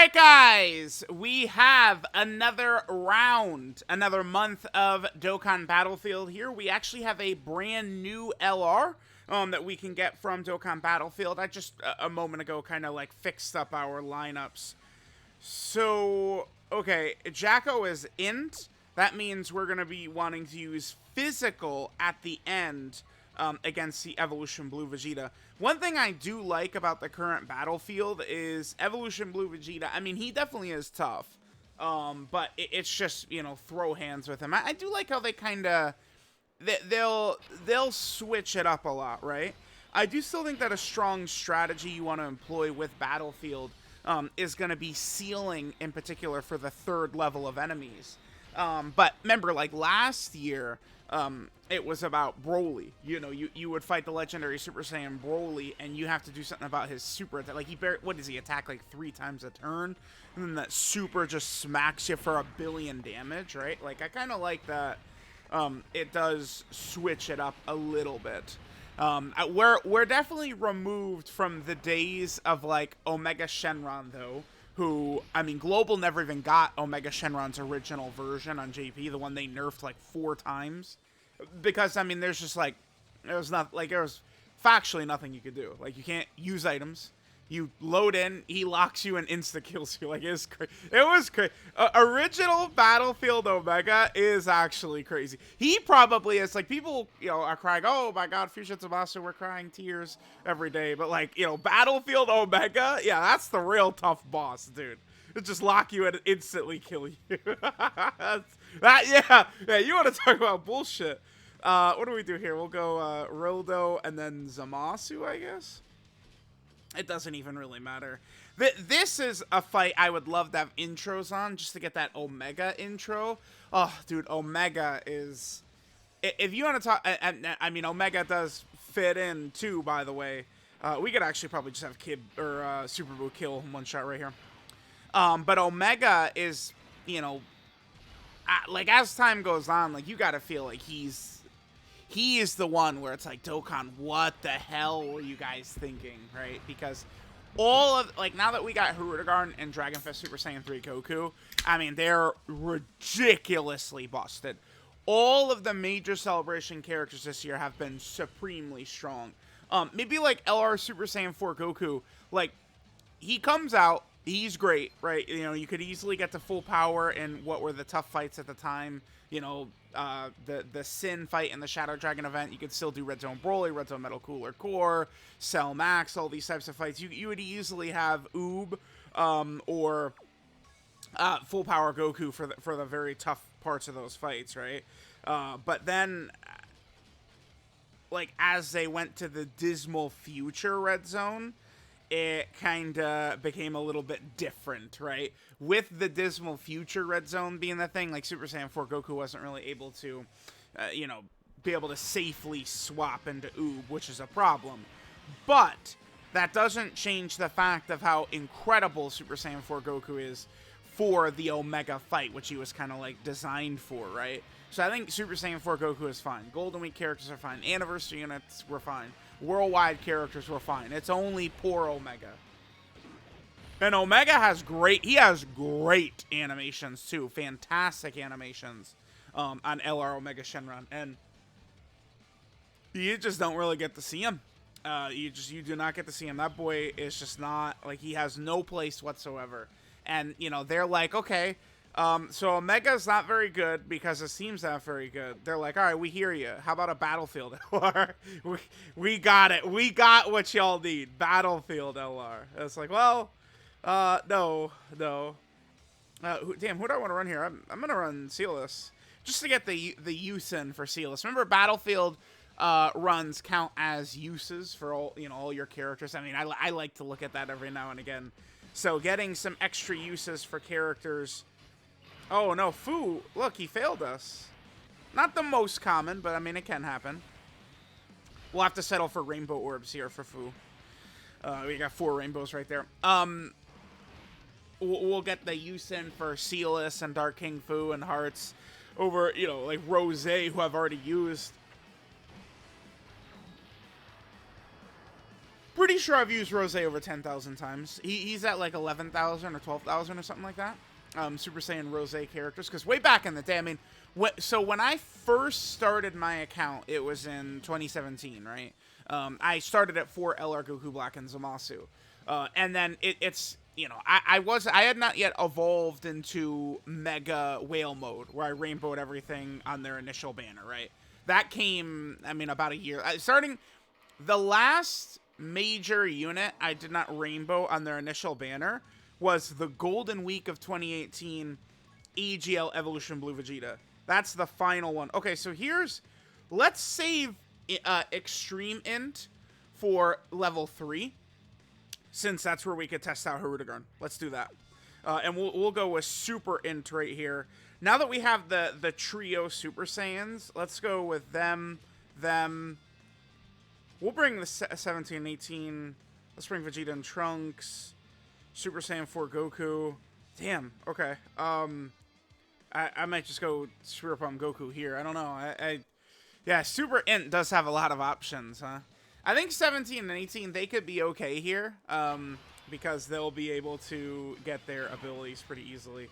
right, guys, we have another round, another month of Dokkan Battlefield here. We actually have a brand new LR that we can get from Dokkan Battlefield. I just, a moment ago, kind of like fixed up our lineups. So, okay, Jacko is int. That means we're going to be wanting to use physical at the end against the Evolution Blue Vegeta. One thing I do like about the current Battlefield is Evolution Blue Vegeta. I mean, he definitely is tough, but it's just, you know, throw hands with him. I do like how they kind of, they'll switch it up a lot, right? I do still think that a strong strategy you want to employ with Battlefield is going to be sealing, in particular, for the third level of enemies. But remember, like last year, it was about Broly. You know, you would fight the legendary Super Saiyan Broly, and you have to do something about his super attack. Like, what does he attack, like 3 times a turn? And then that super just smacks you for 1 billion damage, right? Like, I kind of like that. It does switch it up a little bit. We're definitely removed from the days of, like, Omega Shenron, though. Who, I mean, Global never even got Omega Shenron's original version on JP, the one they nerfed like 4 times. Because, I mean, there's just like, there was factually nothing you could do. Like, you can't use items. You load in, he locks you and insta-kills you. Like, it was crazy. Original Battlefield Omega is actually crazy. He probably is, like, people, you know, are crying, oh my god, Fusion Tsubasa, we're crying tears every day. But, like, you know, Battlefield Omega, yeah, that's the real tough boss, dude. It just lock you and instantly kill you. Yeah, you want to talk about bullshit. What do we do here? We'll go Rildo and then Zamasu, I guess? It doesn't even really matter. This is a fight I would love to have intros on, just to get that Omega intro. Oh, dude, Omega is... If you want to talk... I mean, Omega does fit in, too, by the way. We could actually probably just have Super Boo kill one shot right here. But Omega is, you know... like, as time goes on, like, you gotta feel like he is the one where it's like, Dokkan, what the hell were you guys thinking, right? Because all of, like, now that we got Hirudegarn and Dragon Fist Super Saiyan 3 Goku, I mean, they're ridiculously busted. All of the major Celebration characters this year have been supremely strong. Maybe, like, LR Super Saiyan 4 Goku, like, he comes out, he's great, right? You know, you could easily get to full power in what were the tough fights at the time. You know, the Sin fight and the Shadow Dragon event. You could still do Red Zone Broly, Red Zone Metal Cooler Core, Cell Max, all these types of fights. You would easily have Oob or full power Goku for the very tough parts of those fights, right? But then, like, as they went to the dismal future Red Zone, it kind of became a little bit different, right? With the dismal future Red Zone being the thing, like Super Saiyan 4 Goku wasn't really able to, you know, be able to safely swap into Oob, which is a problem. But that doesn't change the fact of how incredible Super Saiyan 4 Goku is for the Omega fight, which he was kind of like designed for, right? So I think Super Saiyan 4 Goku is fine. Golden Week characters are fine. Anniversary units were fine. Worldwide characters were fine. It's only poor Omega. And Omega has great animations too. Fantastic animations on LR Omega Shenron. And you just don't really get to see him. You do not get to see him. That boy is just not, like, he has no place whatsoever. And, you know, they're like, okay, so Omega's not very good because his team's not very good. They're like, all right, we hear you. How about a Battlefield LR? we got it. We got what y'all need. Battlefield LR. And it's like, well, no. Damn, who do I want to run here? I'm going to run Sealess. Just to get the use in for Sealess. Remember, Battlefield runs count as uses for all your characters. I mean, I like to look at that every now and again. So getting some extra uses for characters. Oh, no, Fu. Look, he failed us. Not the most common, but, I mean, it can happen. We'll have to settle for rainbow orbs here for Fu. We got 4 rainbows right there. We'll get the use in for Sealess and Dark King Fu and Hearts over, you know, like Rose, who I've already used. Pretty sure I've used Rose over 10,000 times. He's at like 11,000 or 12,000 or something like that. Super Saiyan Rose characters, because way back in the day, I mean, so when I first started my account, it was in 2017, right? I started at 4 LR Goku Black and Zamasu, and then it's you know I had not yet evolved into Mega Whale mode where I rainbowed everything on their initial banner, right? That came, I mean, about a year starting the last major unit I did not rainbow on their initial banner was the Golden Week of 2018 AGL Evolution Blue Vegeta. That's the final one. Okay, so let's save Extreme Int for level 3, since that's where we could test out Hirudegarn. Let's do that. And we'll go with Super Int right here. Now that we have the trio Super Saiyans, let's go with them. We'll bring the 17 and 18. Let's bring Vegeta and Trunks. Super Saiyan 4 Goku. Damn, okay. I might just go screw up on Goku here. I don't know. Yeah, Super Int does have a lot of options, huh? I think 17 and 18, they could be okay here, because they'll be able to get their abilities pretty easily.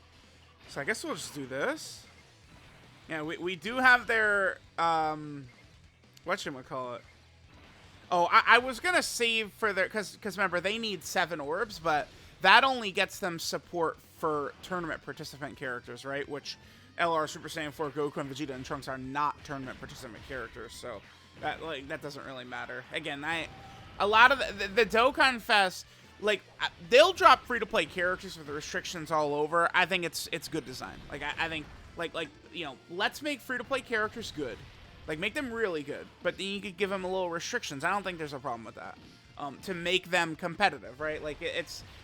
So I guess we'll just do this. Yeah, we do have their, whatchamacallit. Oh, I was going to save for their, because remember, they need 7 orbs, but that only gets them support for tournament participant characters, right? Which LR, Super Saiyan 4, Goku, and Vegeta and Trunks are not tournament participant characters, so that doesn't really matter. Again, a lot of the Dokkan Fest, like, they'll drop free-to-play characters with the restrictions all over. I think it's good design. Like, I think, like you know, let's make free-to-play characters good. Like, make them really good, but then you could give them a little restrictions. I don't think there's a problem with that. To make them competitive, right? Like,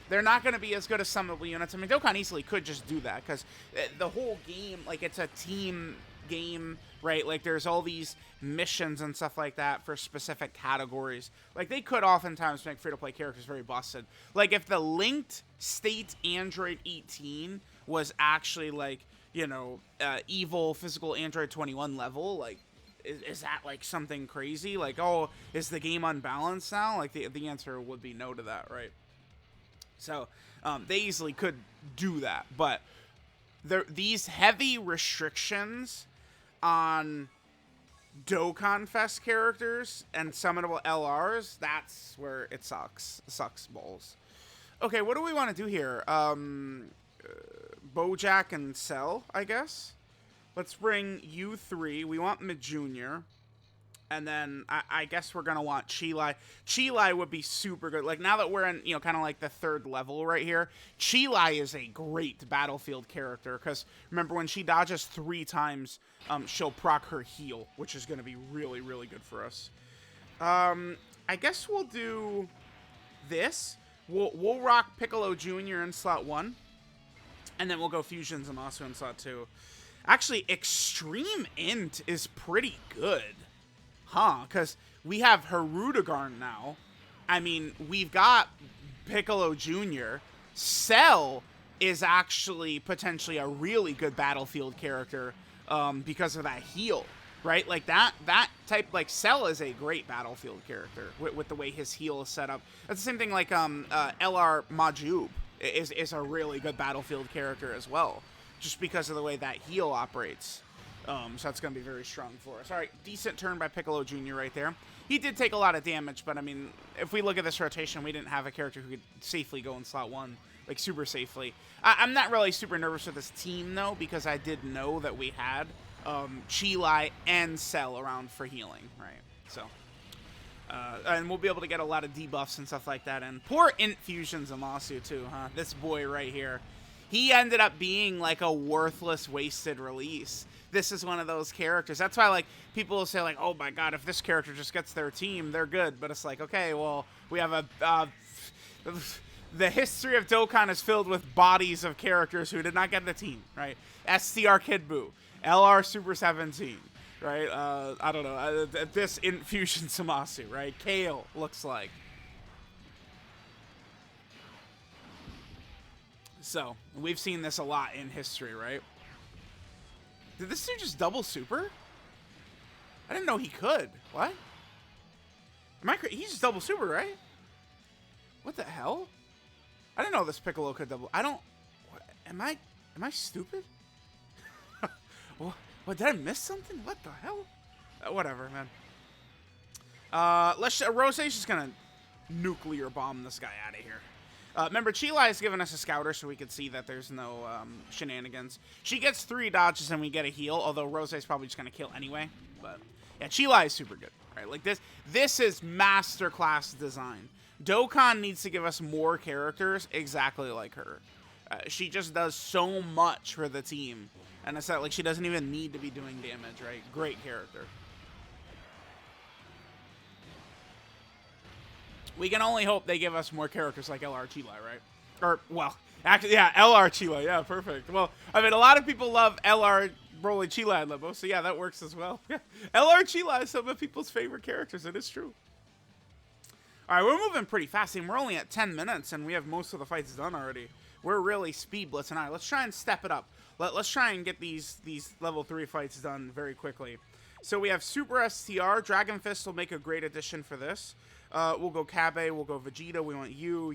they're not going to be as good as some of the units. I mean, Dokkan easily could just do that, because the whole game, like, it's a team game, right? Like, there's all these missions and stuff like that for specific categories. Like, they could oftentimes make free-to-play characters very busted. Like, if the linked state Android 18 was actually, like, you know, evil physical Android 21 level, like, is that, like, something crazy? Like, oh, is the game unbalanced now? Like, the answer would be no to that, right? So, they easily could do that. But these heavy restrictions on Dokkan Fest characters and summonable LRs, that's where it sucks. It sucks balls. Okay, what do we want to do here? Bojack and Cell, I guess? Let's bring U3. We want Mid Junior. And then I guess we're going to want Chilai. Chilai would be super good. Like, now that we're in, you know, kind of like the 3rd level right here, Chilai is a great battlefield character. Because remember, when she dodges 3 times, she'll proc her heal, which is going to be really, really good for us. I guess we'll do this. We'll rock Piccolo Jr. in slot 1. And then we'll go Fusion Zamasu in slot 2. Actually, Extreme Int is pretty good. Huh, because we have Hirudegarn now. I mean, we've got Piccolo Jr. Cell is actually potentially a really good battlefield character because of that heal, right? Like, that type, like, Cell is a great battlefield character with the way his heal is set up. That's the same thing like LR Majub is a really good battlefield character as well, just because of the way that heal operates. So that's going to be very strong for us. All right, decent turn by Piccolo Jr. right there. He did take a lot of damage, but, I mean, if we look at this rotation, we didn't have a character who could safely go in slot 1, like, super safely. I'm not really super nervous with this team, though, because I did know that we had Chilai and Cell around for healing, right? So, and we'll be able to get a lot of debuffs and stuff like that. And poor Int Fusion Zamasu, too, huh? This boy right here. He ended up being, like, a worthless, wasted release. This is one of those characters. That's why, like, people will say, like, oh my god, if this character just gets their team, they're good. But it's like, okay, well, we have the history of Dokkan is filled with bodies of characters who did not get the team, right? STR Kid Buu, LR Super 17, right? I don't know. This Infusion Zamasu, right? Kale looks like. So, we've seen this a lot in history, right? Did this dude just double super? I didn't know he could. What? Am I crazy? He's just double super, right? What the hell? I didn't know this Piccolo could double. I don't. Am I stupid? What, did I miss something? What the hell? Whatever, man. Rose's just gonna nuclear bomb this guy out of here. Remember, Chila has given us a scouter so we could see that there's no shenanigans. She gets 3 dodges and we get a heal, although Rose's probably just gonna kill anyway. But yeah, Chila is super good. Right? Like this is masterclass design. Dokkan needs to give us more characters exactly like her. She just does so much for the team, and it's not like she doesn't even need to be doing damage. Right? Great character. We can only hope they give us more characters like LR Chila, right? Or, well, actually, yeah, LR Chila. Yeah, perfect. Well, I mean, a lot of people love LR Broly Chila and Limbo, so yeah, that works as well. LR Chila is some of people's favorite characters. It is true. All right, we're moving pretty fast, and we're only at 10 minutes, and we have most of the fights done already. We're really speed blitzing. All right, let's try and step it up. Let's try and get these level 3 fights done very quickly. So we have Super STR. Dragon Fist will make a great addition for this. We'll go Kabe, we'll go Vegeta, we want you.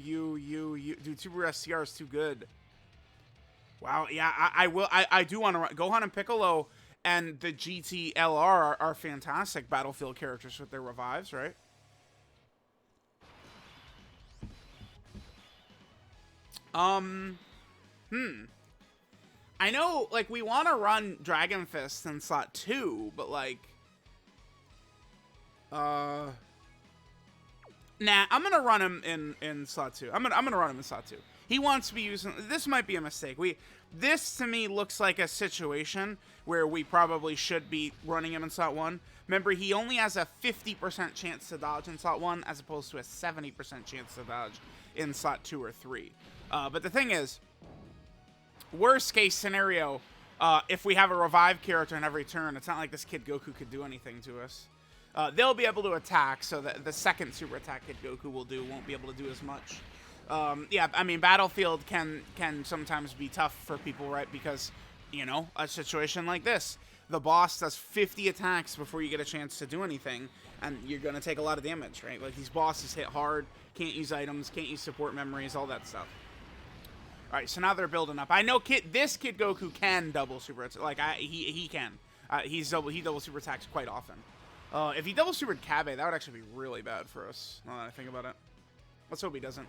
Dude, Super STR is too good. Wow, yeah, I do want to run. Gohan and Piccolo and the GTLR are fantastic Battlefield characters with their revives, right? I know, like, we want to run Dragon Fist in slot 2, but, like, nah, I'm gonna run him in slot 2. I'm gonna run him in slot 2. He wants to be using. This might be a mistake. This to me looks like a situation where we probably should be running him in slot 1. Remember, he only has a 50% chance to dodge in slot 1, as opposed to a 70% chance to dodge in slot 2 or 3. But the thing is, worst case scenario, if we have a revive character in every turn, it's not like this Kid Goku could do anything to us. They'll be able to attack, so that the second super attack Kid Goku won't be able to do as much. Yeah, I mean, Battlefield can sometimes be tough for people, right? Because, you know, a situation like this, the boss does 50 attacks before you get a chance to do anything, and you're going to take a lot of damage, right? Like, these bosses hit hard, can't use items, can't use support memories, all that stuff. All right, so now they're building up. I know this Kid Goku can double super attack. Like, he can. He double super attacks quite often. If he double supered Kabe, that would actually be really bad for us, now that I think about it. Let's hope he doesn't.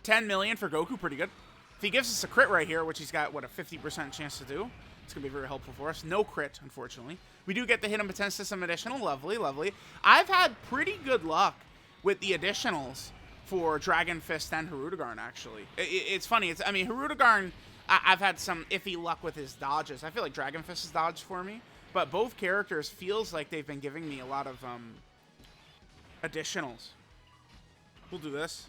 10 million for Goku, pretty good. If he gives us a crit right here, which he's got, what, a 50% chance to do, it's going to be very helpful for us. No crit, unfortunately. We do get the hidden potential system additional. Lovely, lovely. I've had pretty good luck with the additionals for Dragon Fist and Hirudegarn, actually. It's funny. I mean, Hirudegarn, I've had some iffy luck with his dodges. I feel like Dragon Fist has dodged for me. But both characters feels like they've been giving me a lot of additionals. We'll do this.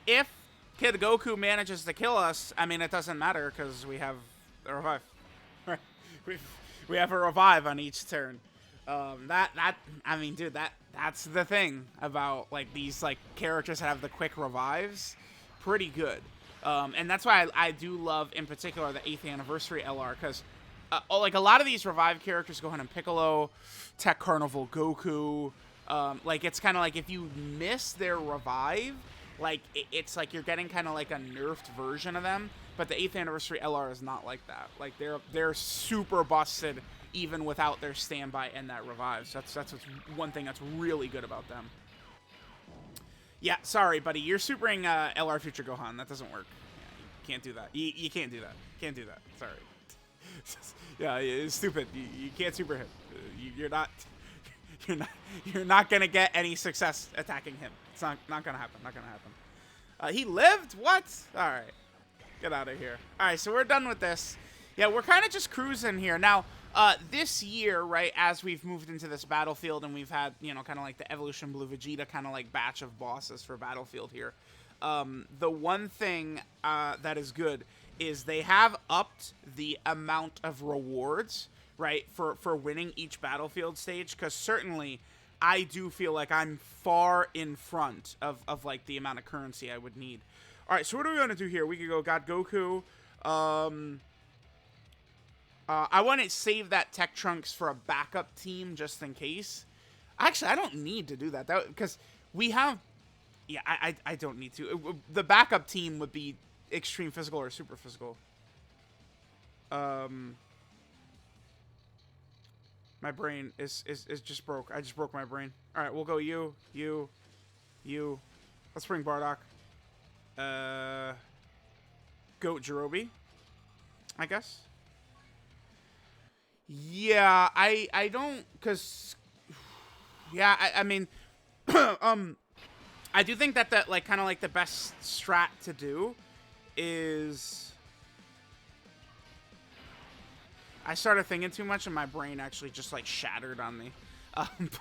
If Kid Goku manages to kill us, I mean, it doesn't matter because we have a revive. Right? We have a revive on each turn. I mean, dude, that's the thing about, like, these, like, characters that have the quick revives. Pretty good. And that's why I do love, in particular, the 8th anniversary LR, because like, a lot of these revive characters, Gohan and Piccolo, Tech Carnival Goku, like, it's kind of like if you miss their revive, like, it's like you're getting kind of like a nerfed version of them. But the 8th anniversary LR is not like that. Like, they're super busted even without their standby and that revive. So that's one thing that's really good about them. Yeah, sorry, buddy. You're supering LR Future Gohan. That doesn't work. Yeah, you can't do that. You can't do that. Can't do that. Sorry. Yeah, it's stupid. You can't super him. You're not gonna get any success attacking him. It's not gonna happen. Not gonna happen. He lived? What? All right, get out of here. All right, so we're done with this. Yeah, we're kind of just cruising here now. This year, right, as we've moved into this Battlefield and we've had, you know, kind of like the Evolution Blue Vegeta kind of like batch of bosses for Battlefield here. The one thing that is good is they have upped the amount of rewards, right, for winning each Battlefield stage, because certainly I do feel like I'm far in front of like the amount of currency I would need. All right, so what are we going to do here? We could go God Goku. I want to save that Tech Trunks for a backup team just in case. Actually, I don't need to do that, because we have Yeah, I don't need to. The backup team would be extreme physical or super physical. My brain is just broke. I just broke my brain. All right, we'll go you. Let's bring Bardock. Goat Jirobe, I guess. Yeah, I don't, cause yeah, I mean, I do think that like kind of like the best strat to do is I started thinking too much and my brain actually just like shattered on me.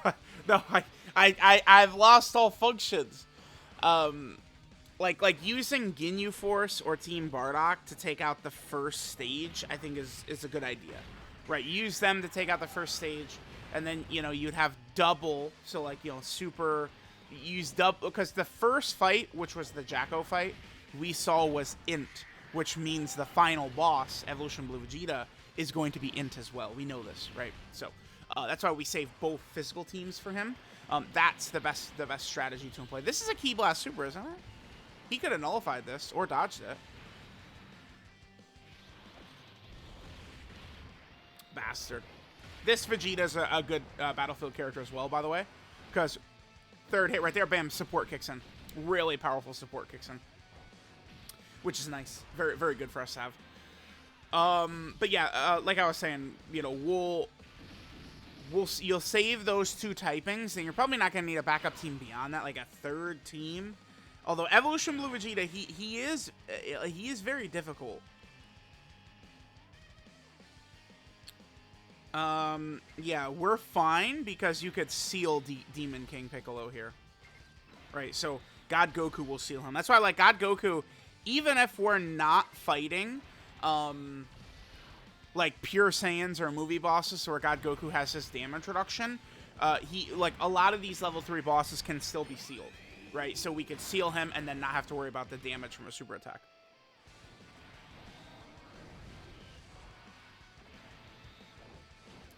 But no, I've lost all functions. Like using Ginyu Force or Team Bardock to take out the first stage, I think is a good idea. Right, use them to take out the first stage, and then, you know, you'd have double, so like, you know, super, use double, because the first fight, which was the Jacko fight, we saw was int, which means the final boss, Evolution Blue Vegeta, is going to be int as well. We know this, right? So that's why we save both physical teams for him. That's the best strategy to employ. This is a Ki Blast Super, isn't it? He could have nullified this or dodged it. Bastard. This Vegeta's a good battlefield character as well, by the way, because third hit right there, bam, support kicks in. Really powerful support kicks in, which is nice. Very, very good for us to have. But yeah, like I was saying, you know, you'll save those two typings, and you're probably not gonna need a backup team beyond that, like a third team. Although Evolution Blue Vegeta, he is very difficult. Yeah, we're fine because you could seal Demon King Piccolo here. Right, so God Goku will seal him. That's why, like, God Goku, even if we're not fighting, like, pure Saiyans or movie bosses where God Goku has his damage reduction, like, a lot of these level 3 bosses can still be sealed, right? So we could seal him and then not have to worry about the damage from a super attack.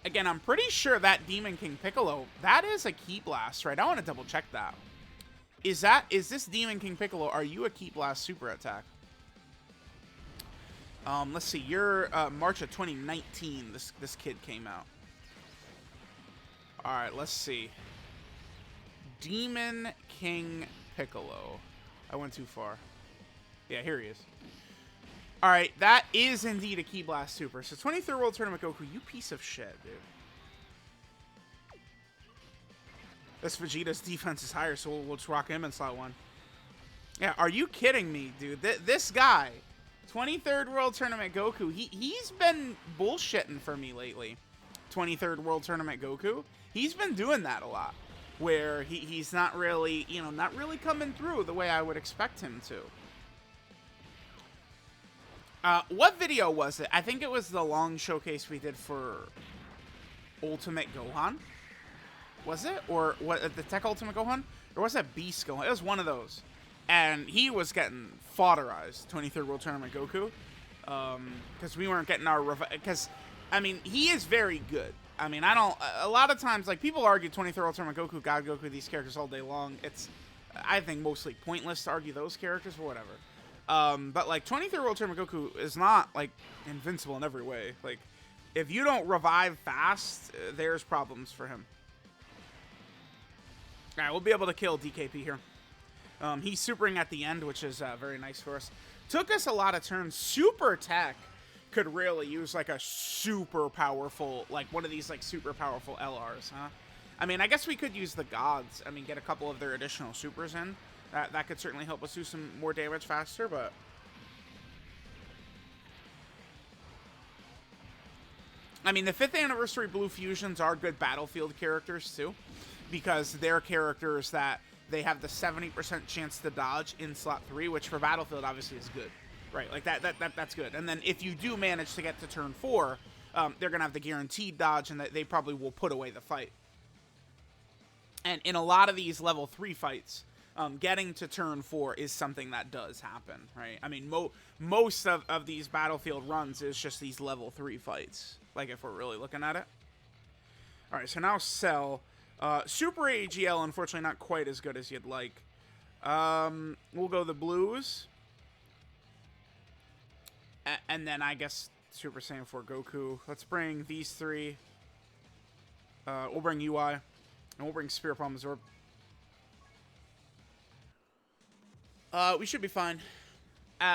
Again, I'm pretty sure that Demon King Piccolo, that is a Ki Blast, right? I want to double check that. Is this Demon King Piccolo, are you a Ki Blast super attack? Let's see, you're March of 2019, this kid came out. Alright, let's see. Demon King Piccolo. I went too far. Yeah, here he is. Alright, that is indeed a Ki Blast Super. So 23rd World Tournament Goku, you piece of shit, dude. This Vegeta's defense is higher, so we'll just rock him in slot 1. Yeah, are you kidding me, dude? This guy, 23rd World Tournament Goku, he's been bullshitting for me lately. 23rd World Tournament Goku, he's been doing that a lot. Where he's not really, you know, not really coming through the way I would expect him to. What video was it? I think it was the long showcase we did for Ultimate Gohan. Was it? Or what? The Tech Ultimate Gohan? Or was that Beast Gohan? It was one of those. And he was getting fodderized, 23rd World Tournament Goku. Because we weren't getting our... Because, I mean, he is very good. I mean, a lot of times, like, people argue 23rd World Tournament Goku, God Goku, these characters all day long. It's, I think, mostly pointless to argue those characters, or whatever. But, like, 23rd World Tournament Goku is not, like, invincible in every way. Like, if you don't revive fast, there's problems for him. Alright, we'll be able to kill DKP here. He's supering at the end, which is very nice for us. Took us a lot of turns. Super Tech could really use, like, a super powerful, like, one of these, like, super powerful LRs, huh? I mean, I guess we could use the gods. I mean, get a couple of their additional supers in. That could certainly help us do some more damage faster, but... I mean, the 5th Anniversary Blue Fusions are good battlefield characters, too. Because they're characters that they have the 70% chance to dodge in slot 3, which for battlefield, obviously, is good. Right, like, that's good. And then if you do manage to get to turn 4, they're going to have the guaranteed dodge, and they probably will put away the fight. And in a lot of these level 3 fights... getting to turn 4 is something that does happen, right? I mean, most of these battlefield runs is just these level 3 fights, like if we're really looking at it. Alright, so now Cell. Super AGL, unfortunately, not quite as good as you'd like. We'll go the blues. And then I guess Super Saiyan 4 Goku. Let's bring these three. We'll bring UI. And we'll bring Spirit Palm Absorb. We should be fine.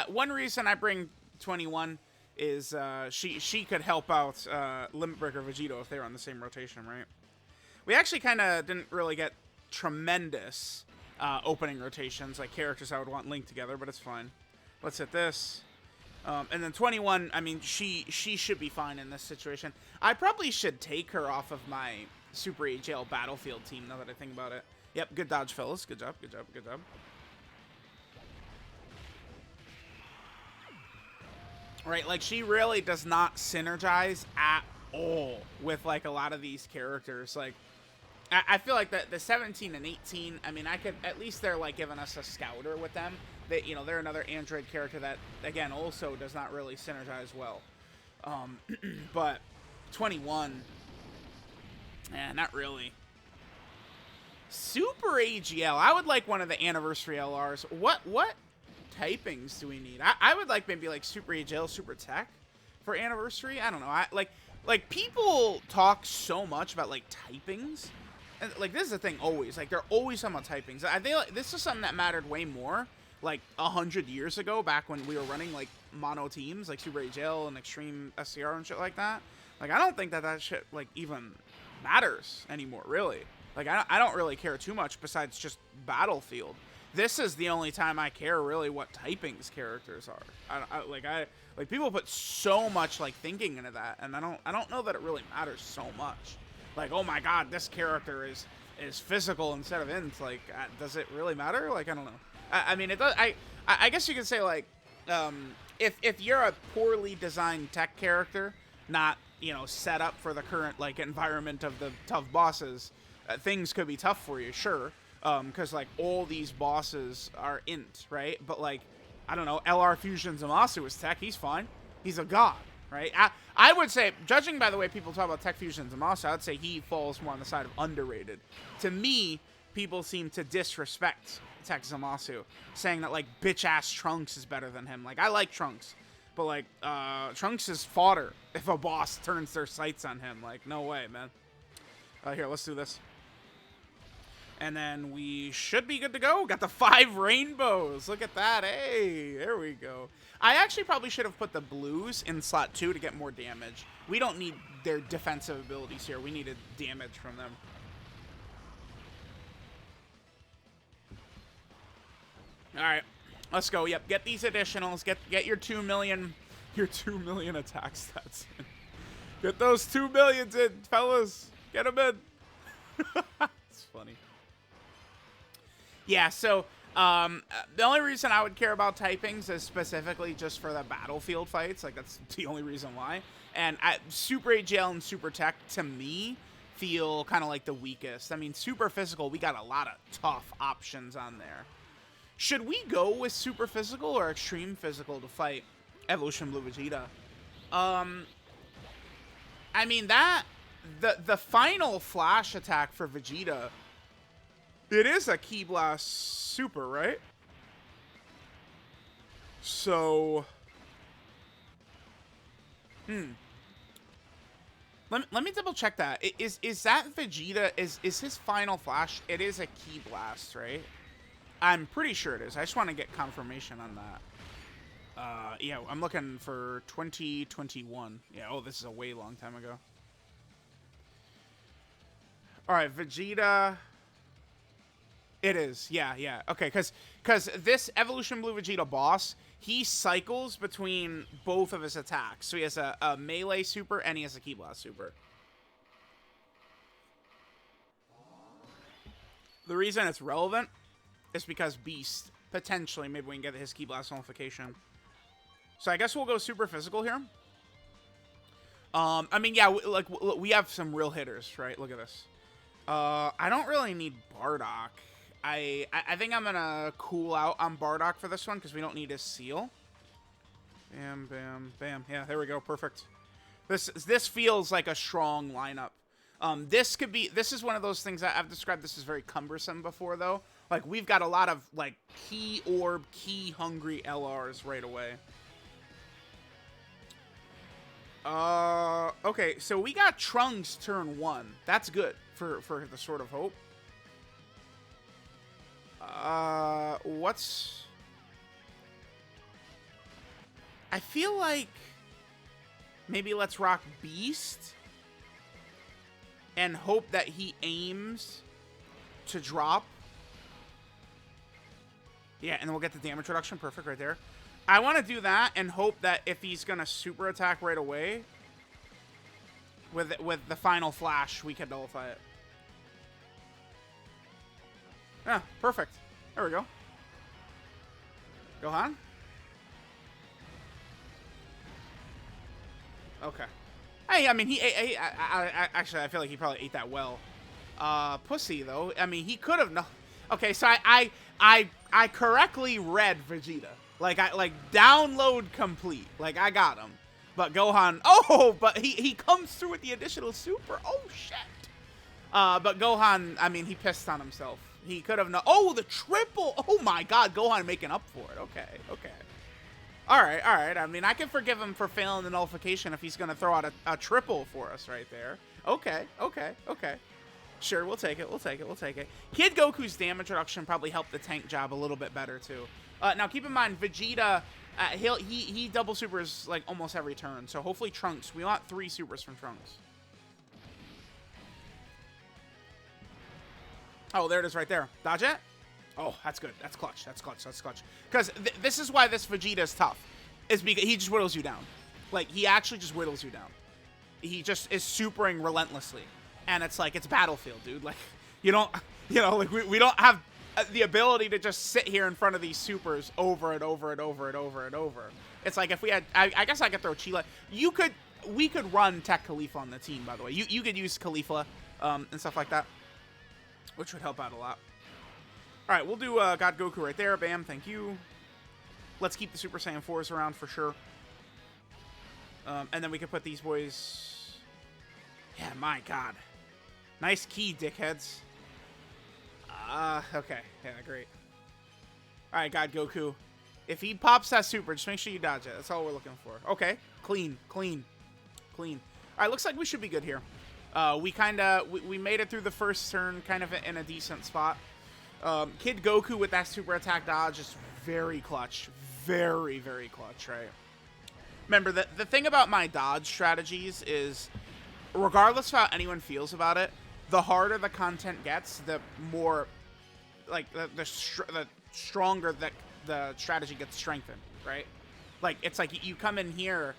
One reason I bring 21 is she could help out Limit Breaker Vegito if they were on the same rotation, right? We actually kind of didn't really get tremendous opening rotations, like characters I would want linked together, but it's fine. Let's hit this. And then 21, I mean, she should be fine in this situation. I probably should take her off of my Super AGL Battlefield team, now that I think about it. Yep, good dodge, fellas. Good job, good job, good job. Right, like, she really does not synergize at all with, like, a lot of these characters. Like, I feel like the 17 and 18, I mean, I could, at least they're, like, giving us a scouter with them. They, you know, they're another Android character that, again, also does not really synergize well. But 21, not really. Super AGL, I would like one of the Anniversary LRs. What typings do we need? I would like maybe like Super AGL, Super Tech for Anniversary. I don't know. Like people talk so much about like typings. And, like, this is the thing always. Like, they're always talking about typings. I think like, this is something that mattered way more, like, 100 years ago, back when we were running, like, mono teams, like Super AGL and Extreme SCR and shit like that. Like, I don't think that shit, like, even matters anymore, really. Like, I don't really care too much besides just Battlefield. This is the only time I care, really, what typings characters are. Like, people put so much, like, thinking into that, and I don't know that it really matters so much. Like, oh my god, this character is physical instead of int. Like, does it really matter? Like, I don't know. I mean, it does. I guess you could say, like, if you're a poorly designed tech character, not, you know, set up for the current, like, environment of the tough bosses, things could be tough for you, sure. Because, like, all these bosses are int, right? But, like, I don't know, LR Fusion Zamasu is tech. He's fine. He's a god. Right? I would say, judging by the way people talk about Tech Fusion Zamasu, I would say he falls more on the side of underrated. To me, people seem to disrespect Tech Zamasu, saying that, like, bitch-ass Trunks is better than him. Like, I like Trunks, but, like, Trunks is fodder if a boss turns their sights on him. Like, no way, man. Here, let's do this. And then we should be good to go. Got the 5 rainbows. Look at that. Hey, there we go. I actually probably should have put the blues in slot 2 to get more damage. We don't need their defensive abilities here. We needed damage from them. All right, let's go. Yep, get these additionals. Get your 2 million attack stats in. Get those 2 millions in, fellas. Get them in. It's funny. Yeah, so the only reason I would care about typings is specifically just for the Battlefield fights. Like, that's the only reason why. And Super AGL and Super Tech, to me, feel kind of like the weakest. I mean, Super Physical, we got a lot of tough options on there. Should we go with Super Physical or Extreme Physical to fight Evolution Blue Vegeta? I mean, the final flash attack for Vegeta, it is a Ki Blast Super, right? So, Let me double check that. Is that Vegeta? Is his final flash? It is a Ki Blast, right? I'm pretty sure it is. I just want to get confirmation on that. Yeah, I'm looking for 2021. Yeah. Oh, this is a way long time ago. All right, Vegeta. It is, yeah. Okay, because this Evolution Blue Vegeta boss, he cycles between both of his attacks. So he has a melee super and he has a Ki Blast super. The reason it's relevant is because Beast, potentially, maybe we can get his Ki Blast nullification. So I guess we'll go Super Physical here. I mean, yeah, we have some real hitters, right? Look at this. I don't really need Bardock. I think I'm gonna cool out on Bardock for this one because we don't need his seal. Bam, bam, bam. Yeah, there we go. Perfect. This feels like a strong lineup. This is one of those things that I've described this as very cumbersome before, though. Like, we've got a lot of, like, key orb, key hungry LRs right away. Okay, so we got Trunks turn 1. That's good for the Sword of Hope. What's... I feel like maybe let's rock Beast and hope that he aims to drop. Yeah, and then we'll get the damage reduction. Perfect right there. I want to do that and hope that if he's going to super attack right away with the final flash, we can nullify it. Yeah, perfect. There we go. Gohan? Okay. Hey, I mean, actually, I feel like he probably ate that well. Pussy, though. I mean, he could have... No. Okay, so I correctly read Vegeta. Like, download complete. Like, I got him. But Gohan... Oh, but he comes through with the additional super. Oh, shit. But Gohan, I mean, he pissed on himself. He could have... No. Oh, the triple. Oh, my God. Gohan making up for it. Okay, okay. All right. I mean, I can forgive him for failing the nullification if he's going to throw out a triple for us right there. Okay. Sure, we'll take it. Kid Goku's damage reduction probably helped the tank job a little bit better, too. Now, keep in mind, Vegeta, he double supers, like, almost every turn. So, hopefully, Trunks. We want 3 supers from Trunks. Oh, there it is right there. Dodge it? Oh, that's good. That's clutch. Because this is why this Vegeta is tough. Is because he just whittles you down. Like, he actually just whittles you down. He just is supering relentlessly. And it's like, it's Battlefield, dude. Like, you don't, like, we don't have the ability to just sit here in front of these supers over and over. It's like, if we had, I guess I could throw Chila. We could run Tech Khalifa on the team, by the way. You could use Khalifa and stuff like that, which would help out a lot. All right, we'll do God Goku right there. Bam, thank you. Let's keep the Super Saiyan 4s around for sure. And then we can put these boys... Yeah, my God. Nice key, dickheads. Okay. Yeah, great. All right, God Goku. If he pops that super, just make sure you dodge it. That's all we're looking for. Okay, clean. All right, looks like we should be good here. We made it through the first turn kind of in a decent spot. Kid Goku with that super attack dodge is very clutch. Very, very clutch, right? Remember, the thing about my dodge strategies is, regardless of how anyone feels about it, the harder the content gets, the more, like, the stronger the strategy gets strengthened, right? Like, it's like you come in here.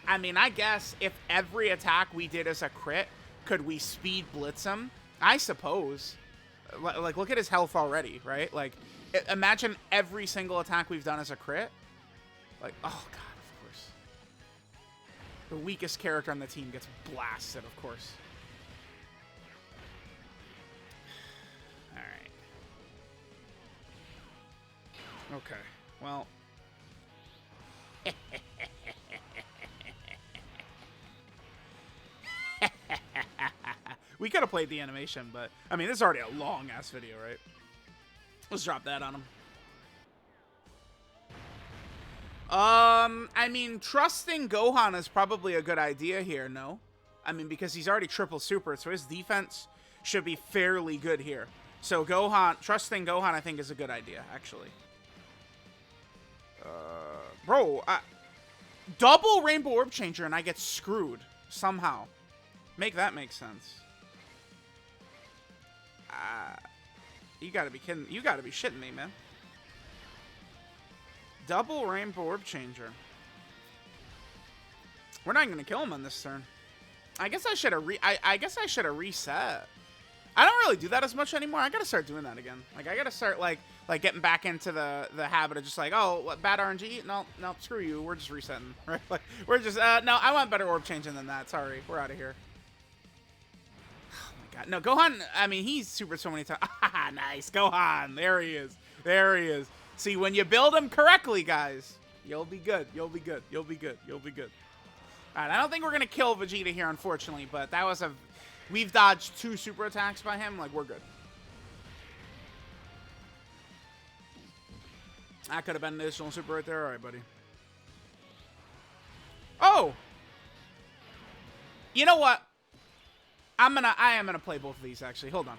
I mean, I guess if every attack we did as a crit, could we speed blitz him? I suppose. Like, look at his health already, right? Like, imagine every single attack we've done as a crit. Like, oh, God, of course. The weakest character on the team gets blasted, of course. All right. Okay, well. We could have played the animation, but, I mean, this is already a long-ass video, right? Let's drop that on him. I mean, trusting Gohan is probably a good idea here, no? I mean, because he's already triple super, so his defense should be fairly good here. So trusting Gohan, I think, is a good idea, actually. Bro, double Rainbow Orb Changer and I get screwed somehow. Make that make sense. You gotta be kidding. You gotta be shitting me, man. Double Rainbow Orb Changer. We're not gonna kill him on this turn. I guess I should have reset. I don't really do that as much anymore. I gotta start doing that again. Like, I gotta start like getting back into the habit of just like, oh, what, bad RNG? No, screw you. We're just resetting, right? Like, we're just no. I want better orb changing than that. Sorry, we're out of here. No, Gohan, I mean, he's super so many times. Nice, Gohan. There he is. See, when you build him correctly, guys, you'll be good. All right, I don't think we're going to kill Vegeta here, unfortunately, but that was we've dodged 2 super attacks by him. Like, we're good. That could have been an additional super right there. All right, buddy. Oh! You know what? I am gonna play both of these, actually. Hold on.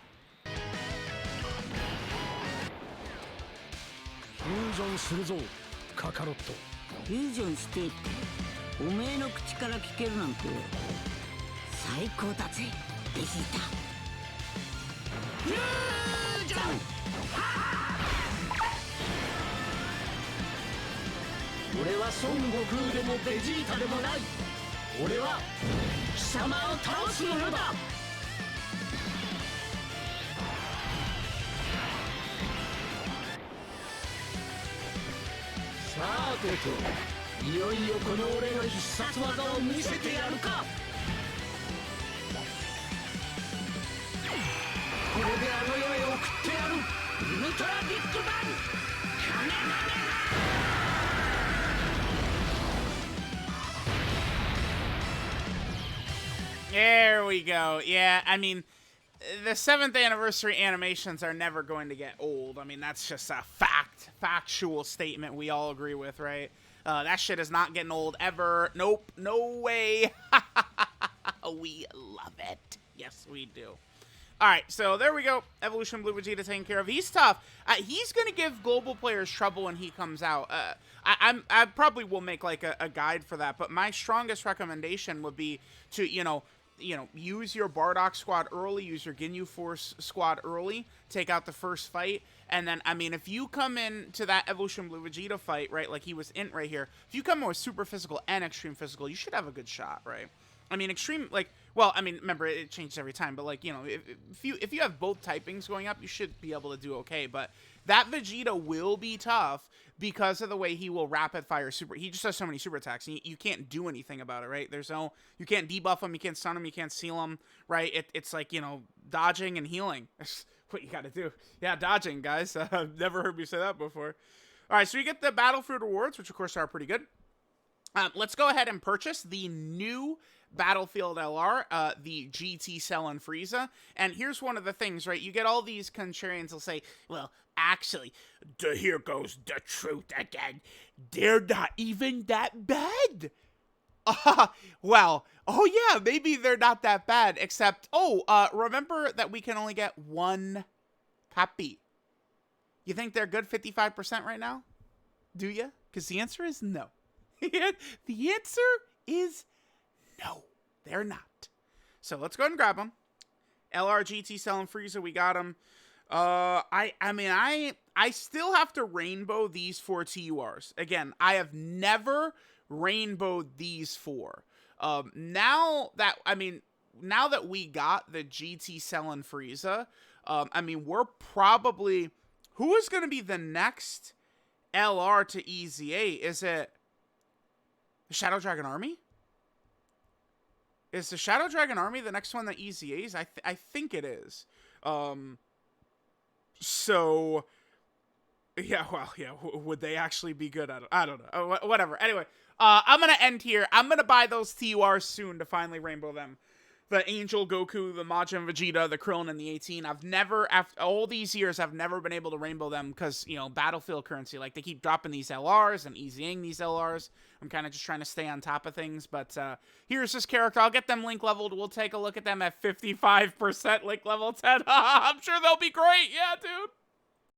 Fusion するぞ、カカロット。フュージョンしてっておめえの口から聞けるなんて最高だぜ、ベジータ。フュージョン。俺は孫悟空でもベジータでもない。俺は貴様を倒すのだ。さてと、いよいよこの俺の必殺技を見せてやるか。これであの世へ送ってやる。ウルトラビッグバンカメハメハ。There we go. Yeah, I mean, the 7th anniversary animations are never going to get old. I mean, that's just a factual statement we all agree with, right? That shit is not getting old ever. Nope, no way. We love it. Yes, we do. All right, so there we go. Evolution Blue Vegeta taken care of. He's tough. He's going to give global players trouble when he comes out. I probably will make like a guide for that, but my strongest recommendation would be to, use your Bardock squad early, use your Ginyu Force squad early, take out the first fight, and then, I mean, if you come in to that Evolution Blue Vegeta fight, right, like he was in right here, if you come in with super physical and extreme physical, you should have a good shot, right? I mean, extreme, like, well, I mean, remember, it changes every time, but, like, if you have both typings going up, you should be able to do okay, but that Vegeta will be tough because of the way he will rapid fire super. He just has so many super attacks, and you can't do anything about it, right? You can't debuff him, you can't stun him, you can't seal him, right? It's like, dodging and healing. That's what you gotta do. Yeah, dodging, guys. I've never heard me say that before. All right, so you get the Battle Fruit rewards, which, of course, are pretty good. Let's go ahead and purchase the new Battlefield LR, the GT Cell and Frieza. And here's one of the things, right? You get all these contrarians will say, well, actually, here goes the truth again. They're not even that bad. Well, oh yeah, maybe they're not that bad, except, remember that we can only get one copy. You think they're good 55% right now? Do you? Because the answer is no. The answer is no, they're not. So let's go ahead and grab them. LR, GT, Cell, and Frieza, we got them. I still have to rainbow these 4 TURs. Again, I have never rainbowed these 4. Now that we got the GT, Cell, and Frieza, we're probably, who is going to be the next LR to EZA? Is it the Shadow Dragon Army? Is the Shadow Dragon Army the next one that EZA's? I think it is. So, yeah, well, yeah, would they actually be good at it? I don't know. Whatever. Anyway, I'm going to end here. I'm going to buy those TURs soon to finally rainbow them. The Angel Goku, the Majin Vegeta, the Krillin, and the 18. I've never, after all these years, I've never been able to rainbow them because, Battlefield currency. Like, they keep dropping these LRs and EZing these LRs. I'm kind of just trying to stay on top of things. But here's this character. I'll get them link leveled. We'll take a look at them at 55% link level 10. I'm sure they'll be great. Yeah, dude.